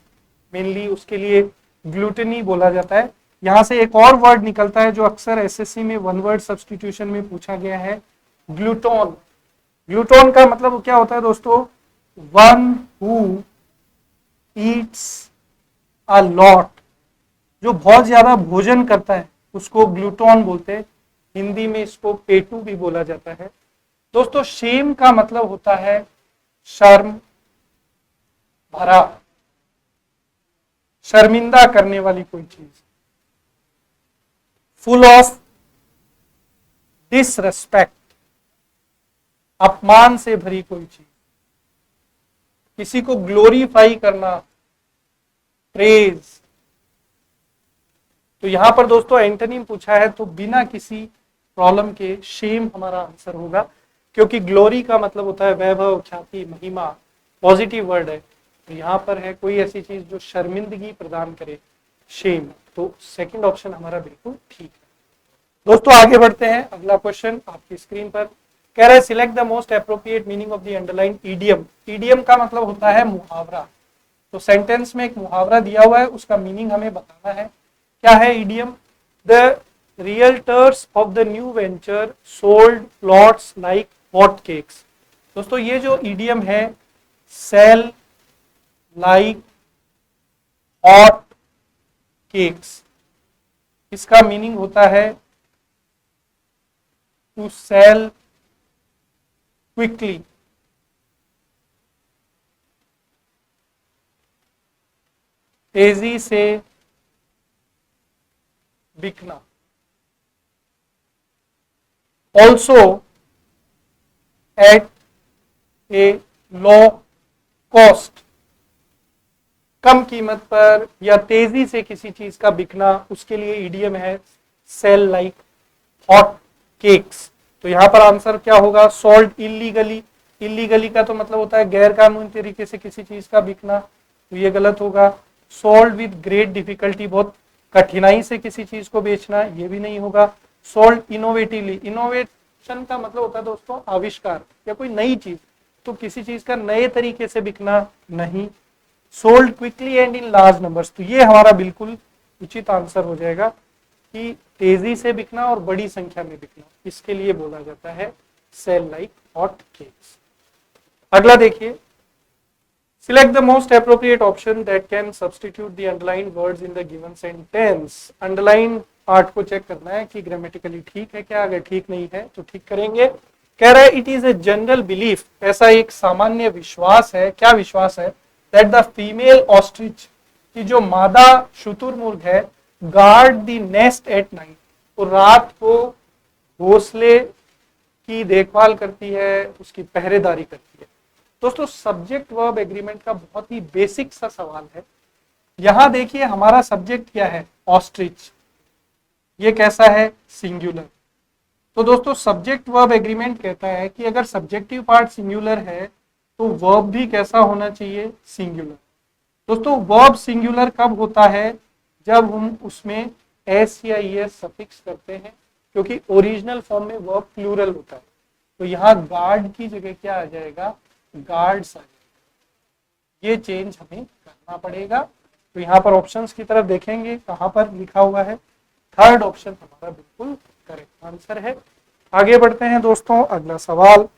मेनली उसके लिए ग्लूटनी बोला जाता है। यहां से एक और वर्ड निकलता है जो अक्सर एसएससी में वन वर्ड सब्स्टिट्यूशन में पूछा गया है, ग्लूटोन। ग्लूटोन का मतलब क्या होता है दोस्तों, one who Yeats a lot, जो बहुत ज्यादा भोजन करता है उसको ग्लूटोन बोलते हैं, हिंदी में इसको पेटू भी बोला जाता है। दोस्तों शेम का मतलब होता है शर्म भरा, शर्मिंदा करने वाली कोई चीज। फुल ऑफ डिसरेस्पेक्ट, अपमान से भरी कोई चीज। किसी को ग्लोरीफाई करना, प्रेज। तो यहां पर दोस्तों एंटोनिम पूछा है तो बिना किसी प्रॉब्लम के शेम हमारा आंसर होगा, क्योंकि ग्लोरी का मतलब होता है वैभव, ख्याति, महिमा, पॉजिटिव वर्ड है। तो यहां पर है कोई ऐसी चीज जो शर्मिंदगी प्रदान करे, शेम। तो सेकंड ऑप्शन हमारा बिल्कुल ठीक है। दोस्तों आगे बढ़ते हैं, अगला क्वेश्चन आपकी स्क्रीन पर कह रहा है select the most appropriate meaning of the underline idiom. Idiom का मतलब होता है मुहावरा। तो सेंटेंस में एक मुहावरा दिया हुआ है, उसका मीनिंग हमें बताना है। क्या है idiom? The realtors of the new venture sold plots like hot cakes. दोस्तों ये जो ईडियम है, सेल लाइक हॉट केक्स, इसका मीनिंग होता है टू सेल क्विकली, तेजी से बिकना। Also at a low cost, कम कीमत पर या तेजी से किसी चीज का बिकना, उसके लिए ईडियम है सेल लाइक हॉट केक्स। तो यहां पर आंसर क्या होगा? Sold illegally. इलीगली का तो मतलब होता है गैर कानूनी तरीके से किसी चीज का बिकना, तो ये गलत होगा। सोल्ड विद ग्रेट डिफिकल्टी, बहुत कठिनाई से किसी चीज को बेचना, ये भी नहीं होगा। सोल्ड इनोवेटिवली, इनोवेशन का मतलब होता है दोस्तों आविष्कार या कोई नई चीज, तो किसी चीज का नए तरीके से बिकना नहीं। Sold quickly and in large numbers, तो ये हमारा बिल्कुल उचित आंसर हो जाएगा कि तेजी से बिकना और बड़ी संख्या में बिकना, इसके लिए बोला जाता है सेल लाइक हॉट केक्स। अगला देखिए, select the most appropriate option that can substitute the underlined words in the given sentence। underline part को चेक करना है कि ग्रामेटिकली ठीक है क्या, अगर ठीक नहीं है तो ठीक करेंगे। कह रहा है it is a general belief, ऐसा एक सामान्य विश्वास है, क्या विश्वास है, दैट द फीमेल ऑस्ट्रिच, की जो मादा शुतुरमुर्ग है, guard the nest at night, वो रात को घोंसले की देखभाल करती है, उसकी पहरेदारी करती है। दोस्तों सब्जेक्ट वर्ब एग्रीमेंट का बहुत ही बेसिक सा सवाल है। यहां देखिए हमारा सब्जेक्ट क्या है, ऑस्ट्रिच, ये कैसा है, सिंगुलर। तो दोस्तों सब्जेक्ट वर्ब एग्रीमेंट कहता है कि अगर सब्जेक्टिव पार्ट सिंगुलर है तो वर्ब भी कैसा होना चाहिए, सिंगुलर। दोस्तों वर्ब सिंगुलर कब होता है, जब हम उसमें एस या ईएस सफिक्स करते हैं, क्योंकि ओरिजिनल फॉर्म में वर्ब प्लूरल होता है। तो यहाँ गार्ड की जगह क्या आ जाएगा, गार्ड्स आ जाएगा। ये चेंज हमें करना पड़ेगा। तो यहाँ पर ऑप्शंस की तरफ देखेंगे, कहां पर लिखा हुआ है, थर्ड ऑप्शन हमारा बिल्कुल करेक्ट आंसर है। आगे बढ़ते हैं दोस्तों, अगला सवाल,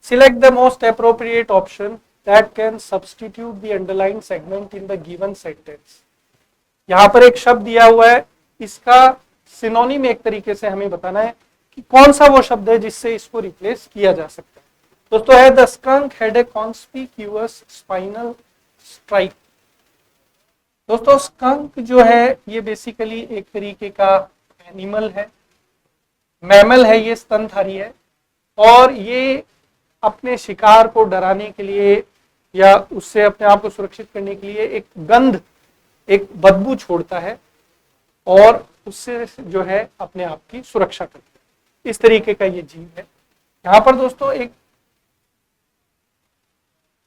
select the most appropriate option that can substitute the underline segment in the given sentence. यहाँ पर एक शब्द दिया हुआ है, इसका सिनोनिम एक तरीके से हमें बताना है कि कौन सा वो शब्द है जिससे इसको रिप्लेस किया जा सकता है। दोस्तों है the skunk had a conspicuous spinal strike. दोस्तों स्कंक जो है ये बेसिकली एक तरीके का एनिमल है, मैमल है, ये स्तनधारी है, और ये अपने शिकार को डराने के लिए या उससे अपने आप को सुरक्षित करने के लिए एक गंध, एक बदबू छोड़ता है और उससे जो है अपने आप की सुरक्षा करता है। इस तरीके का ये जीव है। यहां पर दोस्तों एक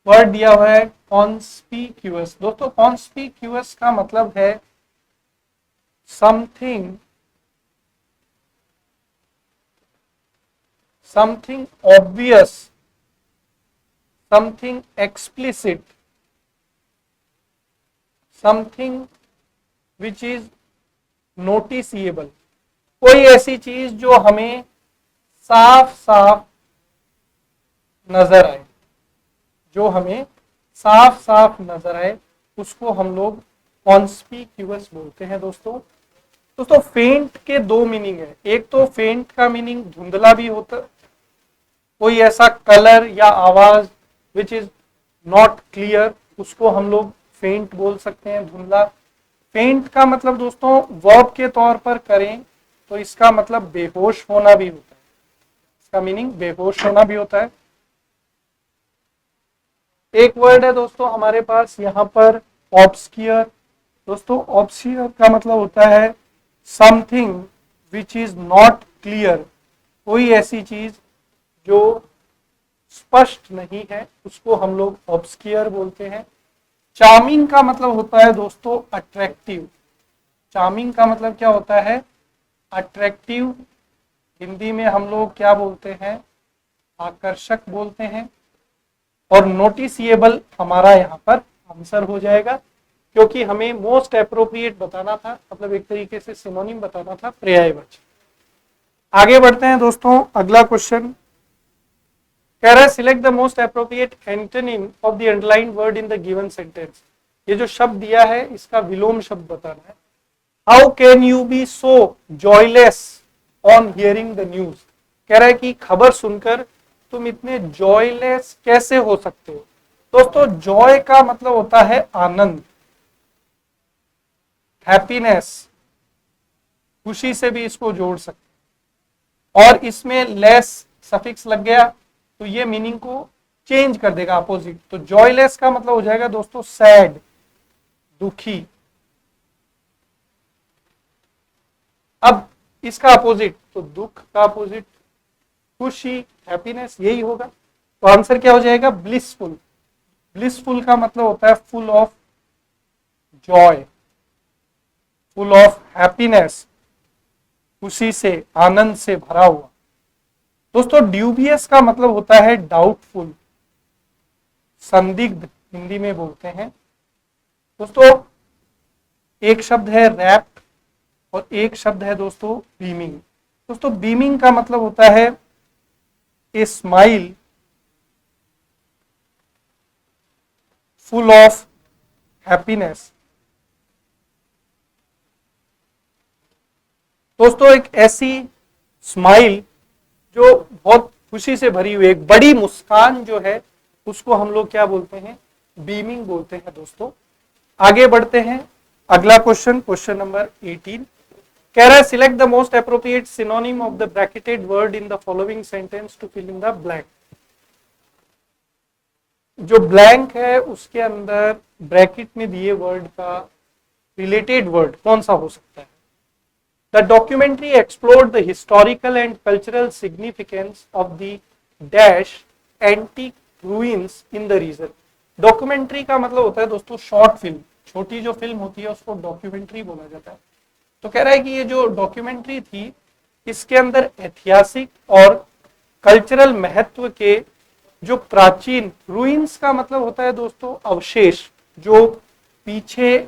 वर्ड दिया हुआ है कॉन्स्पिक्यूअस। दोस्तों कॉन्स्पिक्यूअस का मतलब है something obvious, something explicit, something which is noticeable. कोई ऐसी चीज जो हमें साफ साफ नजर आए, जो हमें साफ साफ नजर आए, उसको हम लोग कॉन्स्पिक्यूअस बोलते हैं। दोस्तों फेंट के दो मीनिंग है। एक तो फेंट का मीनिंग धुंधला भी होता, कोई ऐसा कलर या आवाज विच इज नॉट क्लियर, उसको हम लोग फेंट बोल सकते हैं, धुंधला। फेंट का मतलब दोस्तों वर्ब के तौर पर करें तो इसका मतलब बेहोश होना भी होता है, इसका मीनिंग बेहोश होना भी होता है। एक वर्ड है दोस्तों हमारे पास यहाँ पर ऑब्सक्यूर। दोस्तों ऑब्सक्यूर का मतलब होता है something which is not clear, कोई ऐसी चीज जो स्पष्ट नहीं है, उसको हम लोग ऑब्सक्यूर बोलते हैं। चार्मिंग का मतलब होता है दोस्तों अट्रैक्टिव। चार्मिंग का मतलब क्या होता है, अट्रैक्टिव। हिंदी में हम लोग क्या बोलते हैं, आकर्षक बोलते हैं। और नोटिसिएबल हमारा यहाँ पर आंसर हो जाएगा, क्योंकि हमें मोस्ट एप्रोप्रिएट बताना था, मतलब एक तरीके से सिनोनिम बताना था, पर्यायवाची। आगे बढ़ते हैं दोस्तों, अगला क्वेश्चन कह रहा है select the most appropriate antonym of the underline word in the given sentence. ये जो शब्द दिया है इसका विलोम शब्द बताना है। How can you be so joyless on hearing the news. कह रहा है कि खबर सुनकर तुम इतने जॉयलेस कैसे हो सकते हो। दोस्तों जॉय का मतलब होता है आनंद, हैप्पीनेस, खुशी से भी इसको जोड़ सकते हैं। और इसमें लेस सफिक्स लग गया तो ये मीनिंग को चेंज कर देगा, अपोजिट। तो जॉयलेस का मतलब हो जाएगा दोस्तों सैड, दुखी। अब इसका अपोजिट, तो दुख का अपोजिट खुशी, हैप्पीनेस, यही होगा। तो आंसर क्या हो जाएगा, ब्लिसफुल। ब्लिसफुल का मतलब होता है full of Joy, full of happiness, खुशी से, आनंद से भरा हुआ। दोस्तों ड्यूबियस का मतलब होता है डाउटफुल, संदिग्ध हिंदी में बोलते हैं। दोस्तों एक शब्द है रैप्ट और एक शब्द है दोस्तों बीमिंग। दोस्तों बीमिंग का मतलब होता है a smile full of happiness. दोस्तों एक ऐसी स्माइल जो बहुत खुशी से भरी हुई, एक बड़ी मुस्कान जो है उसको हम लोग क्या बोलते हैं, बीमिंग बोलते हैं। दोस्तों आगे बढ़ते हैं, अगला क्वेश्चन, क्वेश्चन नंबर 18 कह रहा है select the most appropriate synonym of the bracketed word in the following sentence to fill in the blank. जो ब्लैंक है उसके अंदर ब्रैकेट में दिए वर्ड का रिलेटेड वर्ड कौन सा हो सकता है। The documentary explored the historical and cultural significance of the dash antique ruins in the region। Documentary का मतलब होता है दोस्तों शॉर्ट फिल्म, छोटी जो फिल्म होती है उसको डॉक्यूमेंट्री बोला जाता है। तो कह रहा है कि ये जो डॉक्यूमेंट्री थी इसके अंदर ऐतिहासिक और कल्चरल महत्व के जो प्राचीन, रूइंस का मतलब होता है दोस्तों अवशेष, जो पीछे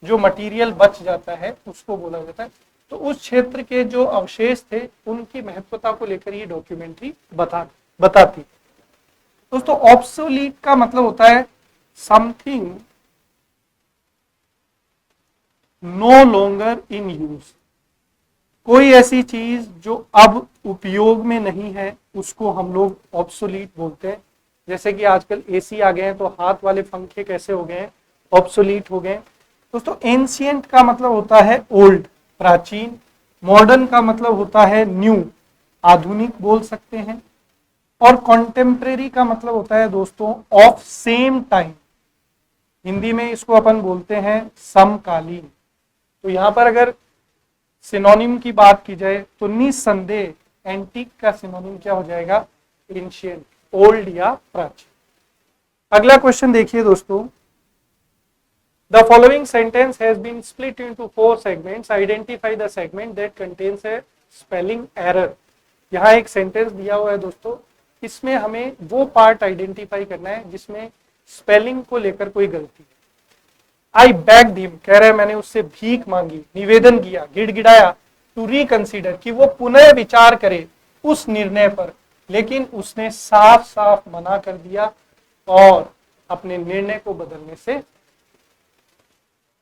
जो मटेरियल बच जाता है उसको बोला जाता है। तो उस क्षेत्र के जो अवशेष थे उनकी महत्वता को लेकर ये डॉक्यूमेंट्री बताती। दोस्तों ऑब्सोलीट का मतलब होता है something no longer in use. कोई ऐसी चीज जो अब उपयोग में नहीं है उसको हम लोग ऑब्सोलीट बोलते हैं। जैसे कि आजकल एसी आ गए हैं तो हाथ वाले पंखे कैसे हो गए हैं, ऑब्सोलीट हो गए। दोस्तों एंशिएंट का मतलब होता है ओल्ड, प्राचीन। मॉडर्न का मतलब होता है न्यू, आधुनिक बोल सकते हैं। और कॉन्टेम्परेरी का मतलब होता है दोस्तों ऑफ सेम टाइम, हिंदी में इसको अपन बोलते हैं समकालीन। तो यहां पर अगर सिनोनिम की बात की जाए तो निसंदेह एंटीक का सिनोनिम क्या हो जाएगा, एंशिएंट, ओल्ड या प्राचीन। अगला क्वेश्चन देखिए दोस्तों, The following sentence has been split into 4 segments. Identify the segment that contains a spelling error. यहाँ एक सेंटेंस दिया हुआ है दोस्तों, इसमें हमें वो पार्ट आइडेंटिफाई करना है जिसमें स्पेलिंग को लेकर कोई गलती है। I begged him, कह रहा है मैंने उससे भीख मांगी, निवेदन किया, गिड़गिड़ाया, टू रिकंसीडर कि वो पुनः विचार करे उस निर्णय पर, लेकिन उसने साफ साफ मना कर दिया और अपने निर्णय को बदलने से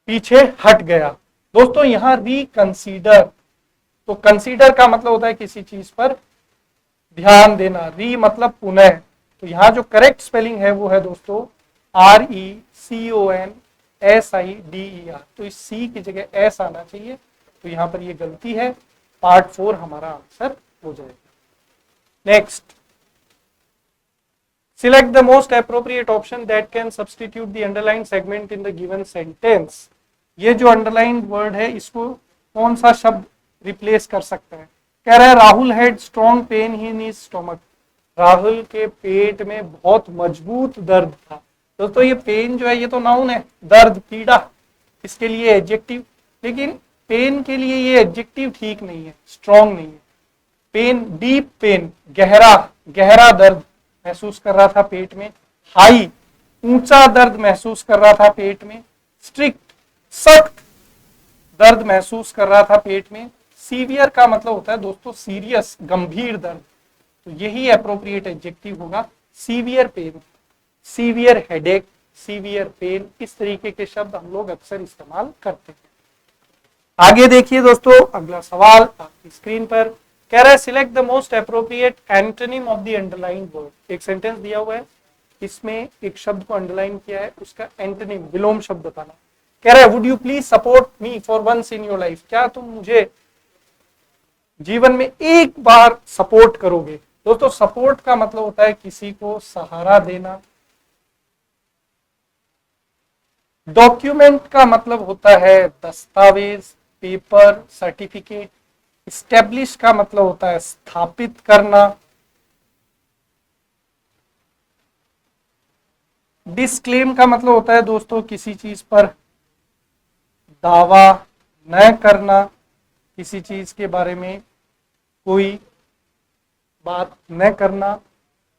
पीछे हट गया। दोस्तों यहां रिकंसीडर, तो कंसीडर का मतलब होता है किसी चीज पर ध्यान देना, री मतलब पुनः। तो यहां जो करेक्ट स्पेलिंग है वो है दोस्तों RECONSIDER। तो इस सी की जगह एस आना चाहिए, तो यहां पर ये गलती है। पार्ट 4 हमारा आंसर हो जाएगा। Next, select the most appropriate option that can substitute the underlined segment in the given sentence। ये जो अंडरलाइंड वर्ड है इसको कौन सा शब्द रिप्लेस कर सकता है। कह रहा है Rahul had strong pain in his stomach. Rahul के पेट में बहुत मजबूत दर्द था। दोस्तों ये पेन जो है ये तो नाउन है, दर्द, पीड़ा, इसके लिए एडजेक्टिव, लेकिन पेन के लिए ये एडजेक्टिव ठीक नहीं है, स्ट्रॉन्ग नहीं है। पेन, डीप पेन, गहरा गहरा दर्द महसूस कर रहा था पेट में। हाई, ऊंचा दर्द महसूस कर रहा था पेट में। स्ट्रिक्ट, सख्त दर्द महसूस कर रहा था पेट में। सीवियर का मतलब होता है दोस्तों सीरियस, गंभीर दर्द। तो यही एप्रोप्रिएट एडजेक्टिव होगा, severe pain, severe headache, severe pain. इस तरीके के शब्द हम लोग अक्सर इस्तेमाल करते हैं। आगे देखिए दोस्तों, अगला सवाल आपकी स्क्रीन पर कह रहा है select the most appropriate antonym of the underline word. एक सेंटेंस दिया हुआ है, इसमें एक शब्द को अंडरलाइन किया है, उसका एंटोनिम, विलोम शब्द बताना। कह रहा है would you please support me for once in your life. क्या तुम मुझे जीवन में एक बार सपोर्ट करोगे। दोस्तों सपोर्ट का मतलब होता है किसी को सहारा देना। डॉक्यूमेंट का मतलब होता है दस्तावेज, पेपर, सर्टिफिकेट। स्टैब्लिश का मतलब होता है स्थापित करना। डिस्क्लेम का मतलब होता है दोस्तों किसी चीज पर दावा न करना, किसी चीज के बारे में कोई बात न करना।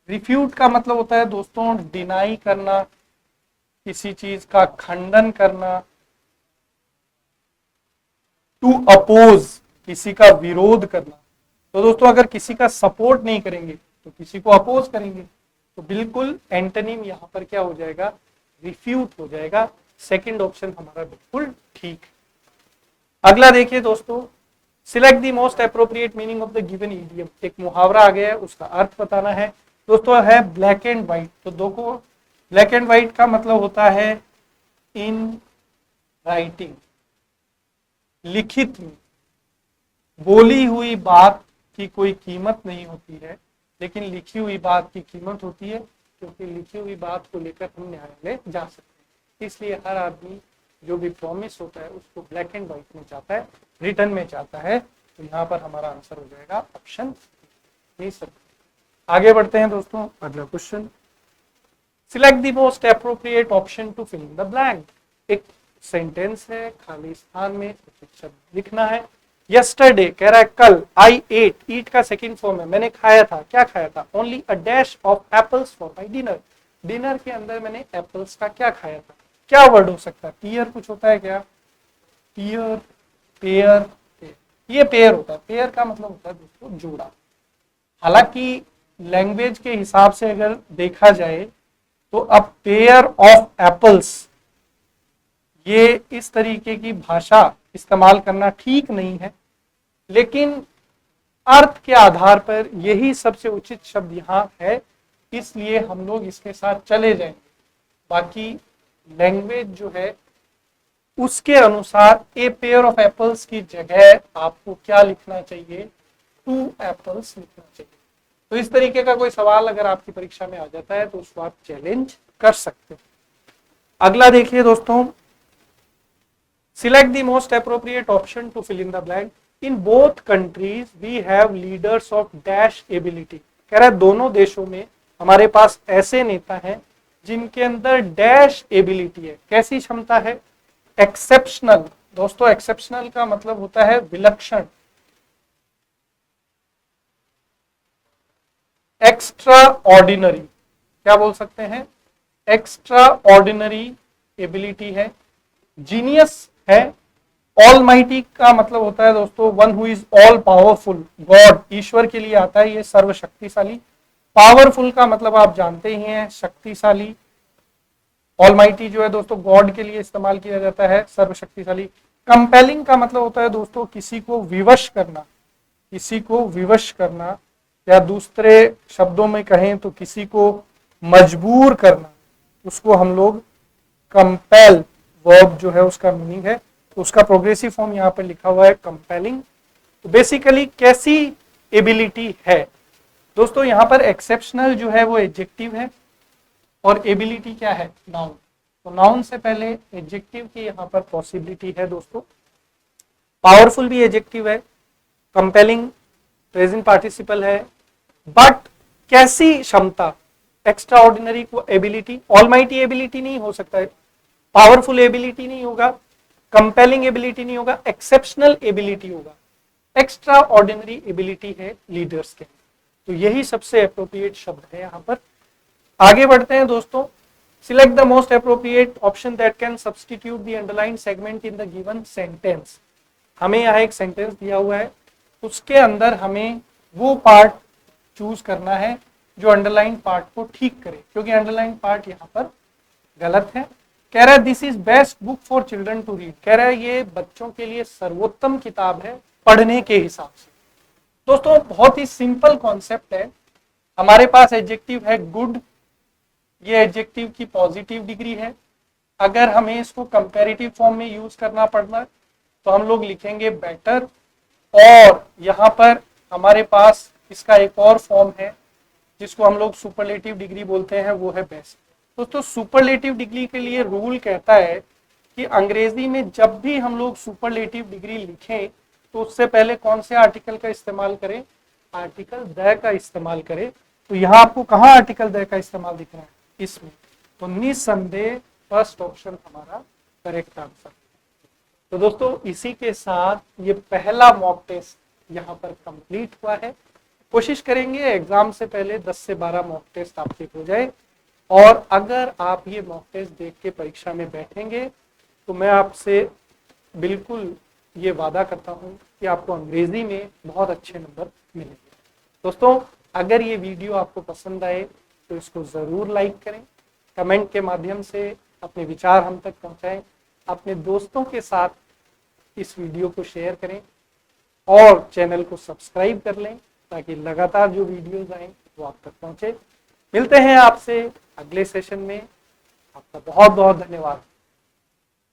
रिफ्यूट का मतलब होता है दोस्तों डिनाई करना, किसी चीज का खंडन करना। टू अपोज, किसी का विरोध करना। तो दोस्तों अगर किसी का सपोर्ट नहीं करेंगे तो किसी को अपोज करेंगे, तो बिल्कुल एंटोनिम यहां पर क्या हो जाएगा, रिफ्यूट हो जाएगा। सेकंड ऑप्शन हमारा बिल्कुल ठीक है। अगला देखिए दोस्तों, select the most appropriate meaning of the given idiom. एक मुहावरा आ गया है, उसका अर्थ बताना है दोस्तों, है ब्लैक एंड व्हाइट। तो देखो ब्लैक एंड व्हाइट का मतलब होता है इन राइटिंग, लिखित में। बोली हुई बात की कोई कीमत नहीं होती है, लेकिन लिखी हुई बात की कीमत होती है, क्योंकि लिखी हुई बात को लेकर हम न्यायालय जा सकते हैं। इसलिए हर आदमी जो भी प्रॉमिस होता है उसको ब्लैक एंड व्हाइट में चाहता है, रिटर्न में चाहता है। तो यहाँ पर हमारा आंसर हो जाएगा ऑप्शन ए सब। आगे बढ़ते हैं दोस्तों, अगला question. Select the most appropriate option to fill in the blank. एक सेंटेंस है, खाली स्थान में उचित शब्द लिखना है। यस्टरडे कह रहा है कल, आई एट, ईट का सेकंड फॉर्म है, मैंने खाया था। क्या खाया था, only a dash of apples for my dinner. Dinner के अंदर मैंने एप्पल्स का क्या खाया था। क्या वर्ड हो सकता है, पियर कुछ होता है क्या, पियर, पेयर, ये पेयर होता है। पेयर का मतलब होता है दोस्तों जोड़ा। हालांकि लैंग्वेज के हिसाब से अगर देखा जाए तो अब पेयर ऑफ एप्पल्स, ये इस तरीके की भाषा इस्तेमाल करना ठीक नहीं है, लेकिन अर्थ के आधार पर यही सबसे उचित शब्द यहां है, इसलिए हम लोग इसके साथ चले जाएंगे। बाकी लैंग्वेज जो है उसके अनुसार ए पेयर ऑफ एप्पल्स की जगह आपको क्या लिखना चाहिए, 2 एप्पल्स लिखना चाहिए। तो इस तरीके का कोई सवाल अगर आपकी परीक्षा में आ जाता है तो उसको आप चैलेंज कर सकते हो। अगला देखिए दोस्तों, select the most appropriate option to fill in the blank. In both countries we have leaders of dash ability. कह रहा है दोनों देशों में हमारे पास ऐसे नेता हैं जिनके अंदर डैश एबिलिटी है। कैसी क्षमता है, एक्सेप्शनल। दोस्तों एक्सेप्शनल का मतलब होता है विलक्षण, एक्स्ट्रा ऑर्डिनरी, क्या बोल सकते हैं, एक्स्ट्रा ऑर्डिनरी एबिलिटी है। जीनियस है। ऑल माइटी का मतलब होता है दोस्तों one who is all powerful, god, ईश्वर के लिए आता है ये सर्वशक्तिशाली। पावरफुल का मतलब आप जानते ही हैं, शक्तिशाली। ऑलमाइटी जो है दोस्तों गॉड के लिए इस्तेमाल किया जाता है, सर्वशक्तिशाली। कंपेलिंग का मतलब होता है दोस्तों किसी को विवश करना, किसी को विवश करना, या दूसरे शब्दों में कहें तो किसी को मजबूर करना, उसको हम लोग कंपेल, वर्ब जो है उसका मीनिंग है। तो उसका प्रोग्रेसिव फॉर्म यहाँ पर लिखा हुआ है कंपेलिंग। तो बेसिकली कैसी एबिलिटी है दोस्तों, यहाँ पर एक्सेप्शनल जो है वो एडजेक्टिव है और एबिलिटी क्या है, नाउन। तो नाउन से पहले एडजेक्टिव की यहाँ पर पॉसिबिलिटी है दोस्तों। पावरफुल भी एडजेक्टिव है, कंपेलिंग प्रेजेंट पार्टिसिपल है, बट कैसी क्षमता, एक्स्ट्रा ऑर्डिनरी को एबिलिटी, ऑलमाइटी एबिलिटी नहीं हो सकता है, पावरफुल एबिलिटी नहीं होगा, कंपेलिंग एबिलिटी नहीं होगा, एक्सेप्शनल एबिलिटी होगा। एक्स्ट्रा ऑर्डिनरी एबिलिटी है लीडर्स के। तो यही सबसे अप्रोप्रिएट शब्द है यहाँ पर। आगे बढ़ते हैं दोस्तों, select the most appropriate option that can substitute the underline segment in the given sentence. हमें यहाँ एक सेंटेंस दिया हुआ है, उसके अंदर हमें वो पार्ट चूज करना है जो अंडरलाइन पार्ट को ठीक करे, क्योंकि अंडरलाइन पार्ट यहाँ पर गलत है। कह रहा है this is best book for children to read. कह रहा है ये बच्चों के लिए सर्वोत्तम किताब है पढ़ने के हिसाब से। दोस्तों बहुत ही सिंपल कॉन्सेप्ट है। हमारे पास एडजेक्टिव है गुड, ये एडजेक्टिव की पॉजिटिव डिग्री है। अगर हमें इसको कंपैरेटिव फॉर्म में यूज करना पड़ना तो हम लोग लिखेंगे बेटर, और यहाँ पर हमारे पास इसका एक और फॉर्म है जिसको हम लोग सुपरलेटिव डिग्री बोलते हैं, वो है बेस्ट। दोस्तों सुपरलेटिव डिग्री के लिए रूल कहता है कि अंग्रेजी में जब भी हम लोग सुपरलेटिव डिग्री लिखें तो उससे पहले कौन से आर्टिकल का इस्तेमाल करें, आर्टिकल द का इस्तेमाल करें। तो यहाँ आपको कहाँ आर्टिकल द का इस्तेमाल दिख रहा है, इसमें। तो निस्संदेह फर्स्ट ऑप्शन हमारा करेक्ट आंसर। तो दोस्तों इसी के साथ ये पहला मॉक टेस्ट यहाँ पर कंप्लीट हुआ है। कोशिश करेंगे एग्जाम से पहले 10 से 12 मॉक टेस्ट आपके हो जाए, और अगर आप ये मॉक टेस्ट देख के परीक्षा में बैठेंगे तो मैं आपसे बिल्कुल ये वादा करता हूँ कि आपको अंग्रेजी में बहुत अच्छे नंबर मिलेंगे। दोस्तों, अगर ये वीडियो आपको पसंद आए तो इसको ज़रूर लाइक करें, कमेंट के माध्यम से अपने विचार हम तक पहुँचाएं, अपने दोस्तों के साथ इस वीडियो को शेयर करें और चैनल को सब्सक्राइब कर लें ताकि लगातार जो वीडियोस आएं वो आप तक पहुँचे। मिलते हैं आपसे अगले सेशन में। आपका बहुत बहुत धन्यवाद।